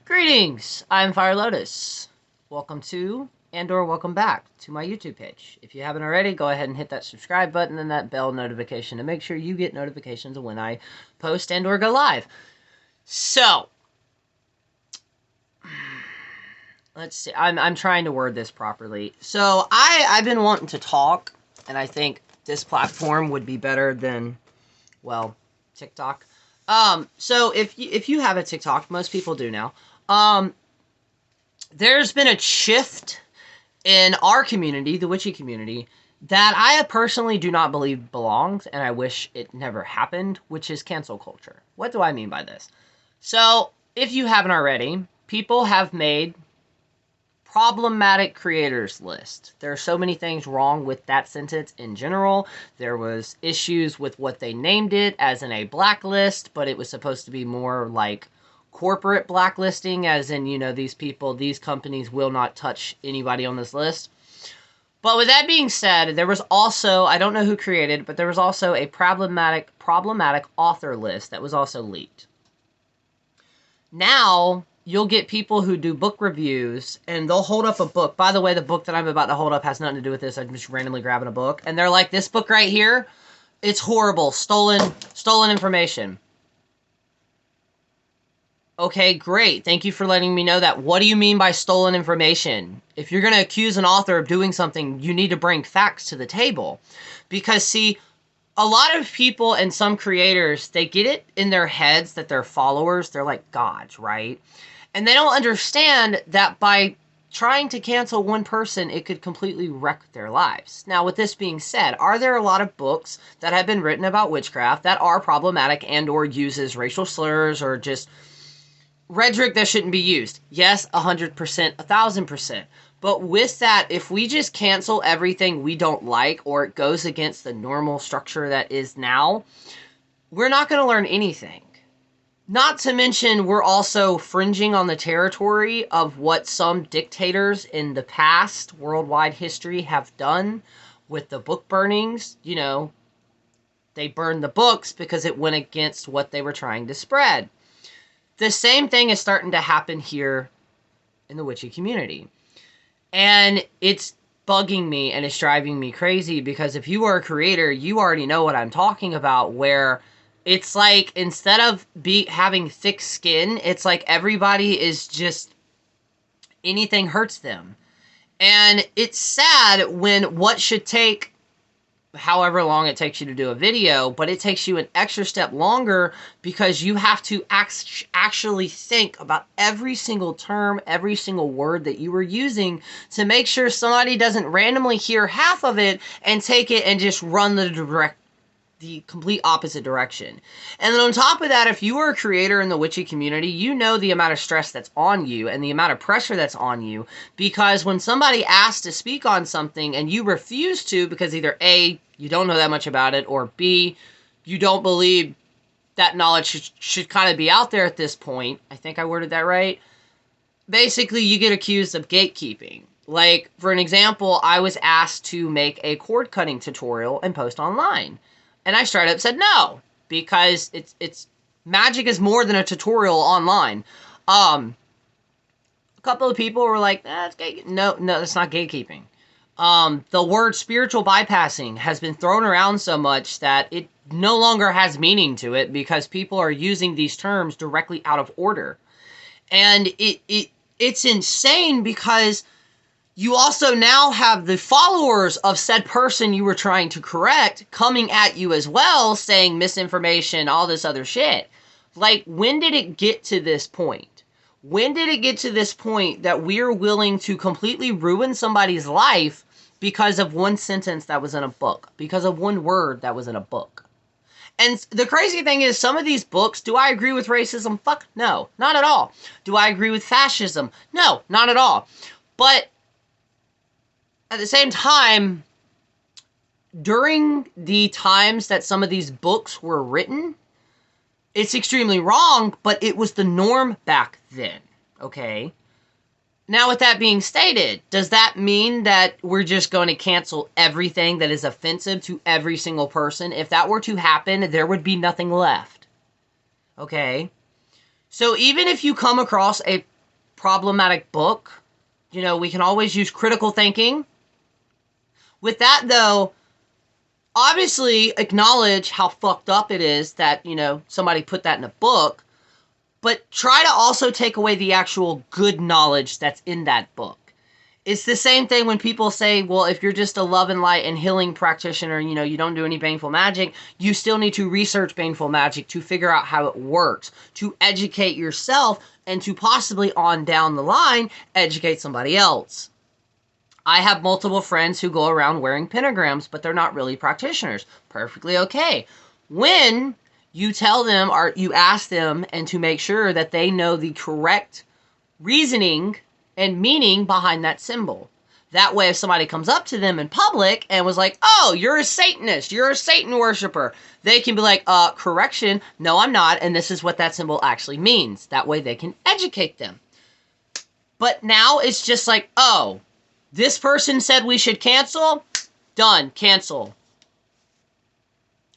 Greetings, I'm Fire Lotus. Welcome to and/or welcome back to my YouTube page. If you haven't already, go ahead and hit that subscribe button and that bell notification to make sure you get notifications of when I post and/or go live. So, let's see. I'm trying to word this properly. So, I've been wanting to talk, and I think this platform would be better than, well, TikTok. So if you have a TikTok, most people do now. There's been a shift in our community, the Witchy community, that I personally do not believe belongs, and I wish it never happened, which is cancel culture. What do I mean by this? So, if you haven't already, people have made problematic creators list. There are so many things wrong with that sentence in general. There was issues with what they named it as in a blacklist, but it was supposed to be more like corporate blacklisting, as in, you know, these people, these companies will not touch anybody on this list. But with that being said, there was also, I don't know who created, but there was also a problematic author list that was also leaked. Now, you'll get people who do book reviews, and they'll hold up a book. By the way, the book that I'm about to hold up has nothing to do with this. I'm just randomly grabbing a book. And they're like, this book right here, it's horrible. Stolen information. Okay, great. Thank you for letting me know that. What do you mean by stolen information? If you're going to accuse an author of doing something, you need to bring facts to the table. Because, see, a lot of people and some creators, they get it in their heads that their followers, they're like gods, right? And they don't understand that by trying to cancel one person, it could completely wreck their lives. Now, with this being said, are there a lot of books that have been written about witchcraft that are problematic and or uses racial slurs or just rhetoric that shouldn't be used? Yes, 100%, 1,000%. But with that, if we just cancel everything we don't like or it goes against the normal structure that is now, we're not going to learn anything. Not to mention, we're also fringing on the territory of what some dictators in the past, worldwide history, have done with the book burnings. You know, they burned the books because it went against what they were trying to spread. The same thing is starting to happen here in the Witchy community. And it's bugging me and it's driving me crazy because if you are a creator, you already know what I'm talking about, where it's like instead of having thick skin, it's like everybody is just, anything hurts them. And it's sad when what should take however long it takes you to do a video, but it takes you an extra step longer because you have to actually think about every single term, every single word that you were using to make sure somebody doesn't randomly hear half of it and take it and just run the complete opposite direction. And then on top of that, if you are a creator in the Witchy community, you know the amount of stress that's on you and the amount of pressure that's on you, because when somebody asks to speak on something and you refuse to because either A, you don't know that much about it, or B, you don't believe that knowledge should kind of be out there at this point. I think I worded that right. Basically, you get accused of gatekeeping. Like, for an example, I was asked to make a cord cutting tutorial and post online. And I straight up said no, because it's magic is more than a tutorial online. A couple of people were like, that's gate. No, that's not gatekeeping. The word spiritual bypassing has been thrown around so much that it no longer has meaning to it because people are using these terms directly out of order. And it's insane because you also now have the followers of said person you were trying to correct coming at you as well, saying misinformation, all this other shit. Like, when did it get to this point? When did it get to this point that we're willing to completely ruin somebody's life because of one sentence that was in a book? Because of one word that was in a book? And the crazy thing is, some of these books, do I agree with racism? Fuck no, not at all. Do I agree with fascism? No, not at all. But at the same time, during the times that some of these books were written, it's extremely wrong, but it was the norm back then, okay? Now, with that being stated, does that mean that we're just going to cancel everything that is offensive to every single person? If that were to happen, there would be nothing left, okay? So even if you come across a problematic book. You know, we can always use critical thinking. With that, though, obviously acknowledge how fucked up it is that, you know, somebody put that in a book, but try to also take away the actual good knowledge that's in that book. It's the same thing when people say, well, if you're just a love and light and healing practitioner, you know, you don't do any baneful magic, you still need to research baneful magic to figure out how it works, to educate yourself, and to possibly on down the line, educate somebody else. I have multiple friends who go around wearing pentagrams, but they're not really practitioners. Perfectly okay. When you tell them or you ask them and to make sure that they know the correct reasoning and meaning behind that symbol. That way, if somebody comes up to them in public and was like, oh, you're a Satanist, you're a Satan worshiper, they can be like, correction, no, I'm not, and this is what that symbol actually means. That way they can educate them. But now it's just like, oh, this person said we should cancel? Done, cancel.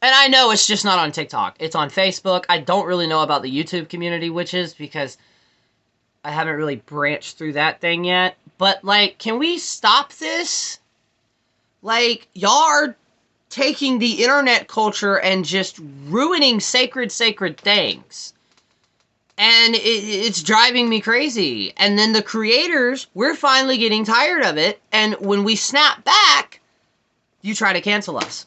And I know it's just not on TikTok. It's on Facebook. I don't really know about the YouTube community, witches, because I haven't really branched through that thing yet. But, like, can we stop this? Like, y'all are taking the internet culture and just ruining sacred things. And it's driving me crazy. And then the creators, we're finally getting tired of it. And when we snap back, you try to cancel us.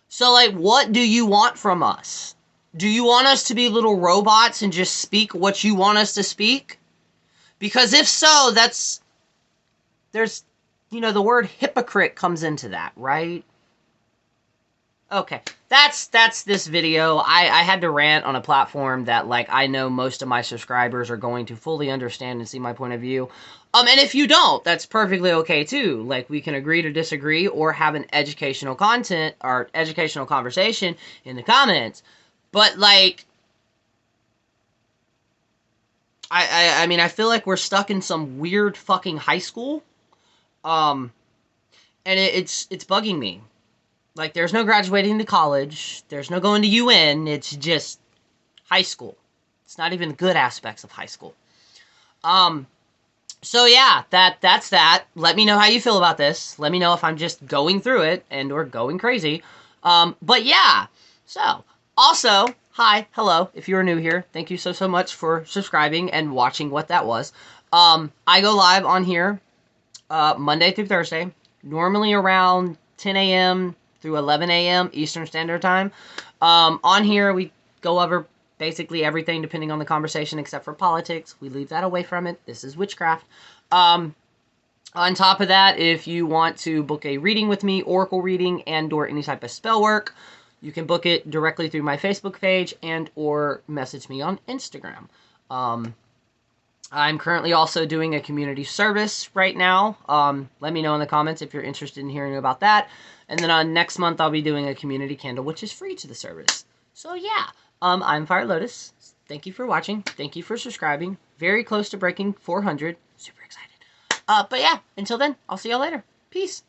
So, like, what do you want from us? Do you want us to be little robots and just speak what you want us to speak? Because if so, there's, you know, the word hypocrite comes into that, right? Okay, that's this video. I had to rant on a platform that, like, I know most of my subscribers are going to fully understand and see my point of view. And if you don't, that's perfectly okay too. Like, we can agree to disagree or have an educational content or educational conversation in the comments. But, like, I mean, I feel like we're stuck in some weird fucking high school. And it's bugging me. Like, there's no graduating to college. There's no going to UN. It's just high school. It's not even the good aspects of high school. So yeah, that's that. Let me know how you feel about this. Let me know if I'm just going through it and or going crazy. But yeah, so also, hi, hello, if you're new here, thank you so much for subscribing and watching what that was. I go live on here Monday through Thursday, normally around 10 a.m. through 11 a.m. Eastern Standard Time. On here, we go over basically everything depending on the conversation except for politics. We leave that away from it. This is witchcraft. On top of that, if you want to book a reading with me, oracle reading, and or any type of spell work, you can book it directly through my Facebook page and or message me on Instagram. I'm currently also doing a community service right now. Let me know in the comments if you're interested in hearing about that. And then next month, I'll be doing a community candle, which is free to the service. So yeah, I'm Fire Lotus. Thank you for watching. Thank you for subscribing. Very close to breaking 400. Super excited. But yeah, until then, I'll see y'all later. Peace.